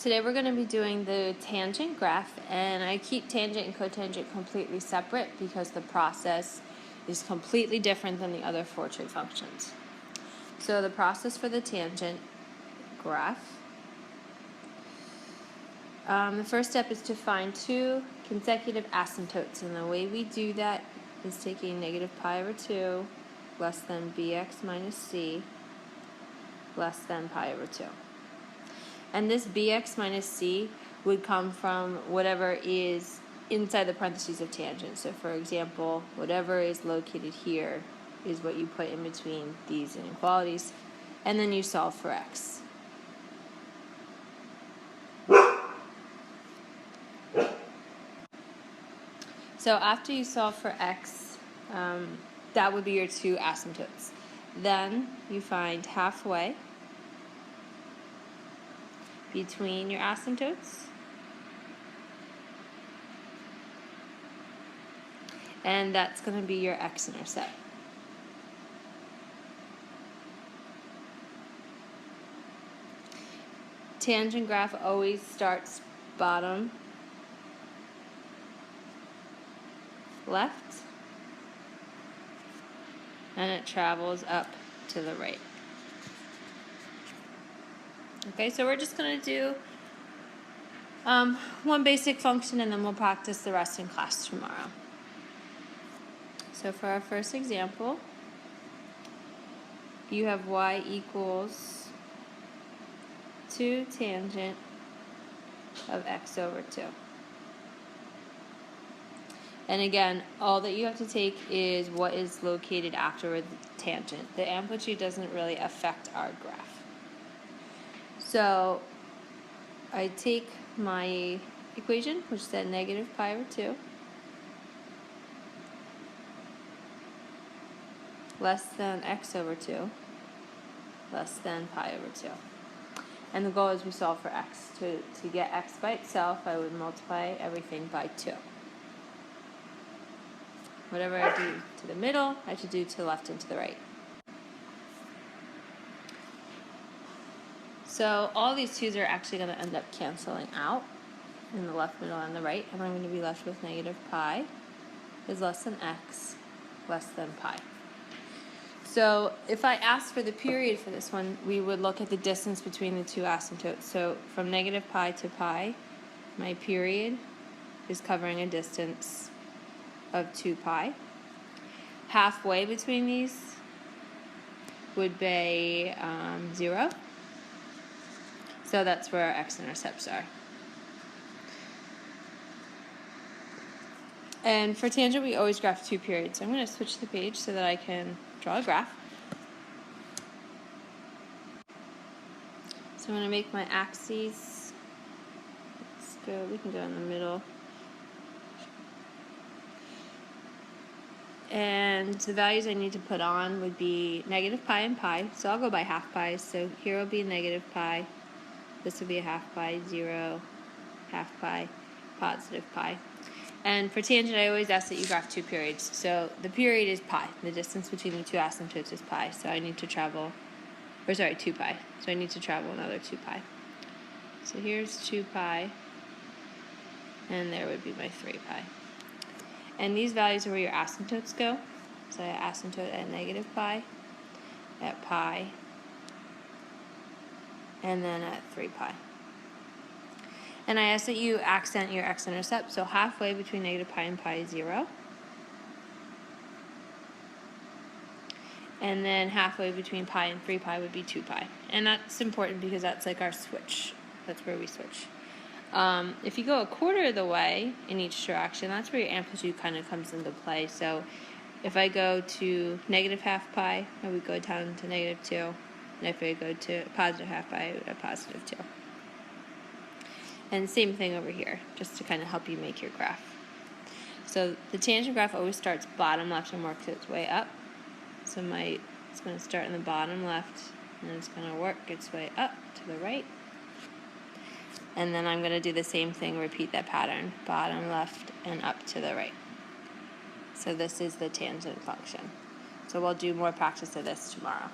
Today we're going to be doing the tangent graph, and I keep tangent and cotangent completely separate because the process is completely different than the other four trig functions. So the process for the tangent graph, the first step is to find two consecutive asymptotes, and the way we do that is taking negative pi over 2 less than bx minus c less than pi over 2. And this bx minus c would come from whatever is inside the parentheses of tangent. So for example, whatever is located here is what you put in between these inequalities, and then you solve for x. So after you solve for x, that would be your two asymptotes. Then you find halfway between your asymptotes, and that's going to be your x-intercept. Tangent graph always starts bottom left, and it travels up to the right. Okay, so we're just going to do one basic function, and then we'll practice the rest in class tomorrow. So for our first example, you have y equals 2 tangent of x over 2. And again, all that you have to take is what is located after the tangent. The amplitude doesn't really affect our graph. So I take my equation, which is at negative pi over 2, less than x over 2, less than pi over 2. And the goal is we solve for x. To get x by itself, I would multiply everything by 2. Whatever I do to the middle, I should do to the left and to the right. So all these 2's are actually going to end up canceling out in the left, middle, and the right, and I'm going to be left with negative pi is less than x less than pi. So if I asked for the period for this one, we would look at the distance between the two asymptotes. So from negative pi to pi, my period is covering a distance of 2 pi. Halfway between these would be 0. So that's where our x-intercepts are. And for tangent, we always graph two periods. So I'm going to switch the page so that I can draw a graph. So I'm going to make my axes. We can go in the middle. And the values I need to put on would be negative pi and pi. So I'll go by half pi. So here will be negative pi. This will be a half pi, 0, half pi, positive pi. And for tangent, I always ask that you graph two periods. So the period is pi. The distance between the two asymptotes is pi. So I need to travel, 2 pi. So I need to travel another 2 pi. So here's 2 pi, and there would be my 3 pi. And these values are where your asymptotes go. So I asymptote at negative pi, at pi, and then at 3 pi. And I ask that you accent your x-intercept, so halfway between negative pi and pi is 0. And then halfway between pi and 3 pi would be 2 pi. And that's important because that's like our switch. That's where we switch. If you go a quarter of the way in each direction, that's where your amplitude kind of comes into play. So if I go to negative half pi, I would go down to negative 2. And if I go to positive half pi, I would have positive 2. And same thing over here, just to kind of help you make your graph. So the tangent graph always starts bottom left and works its way up. So it's going to start in the bottom left, and it's going to work its way up to the right. And then I'm going to do the same thing, repeat that pattern, bottom left and up to the right. So this is the tangent function. So we'll do more practice of this tomorrow.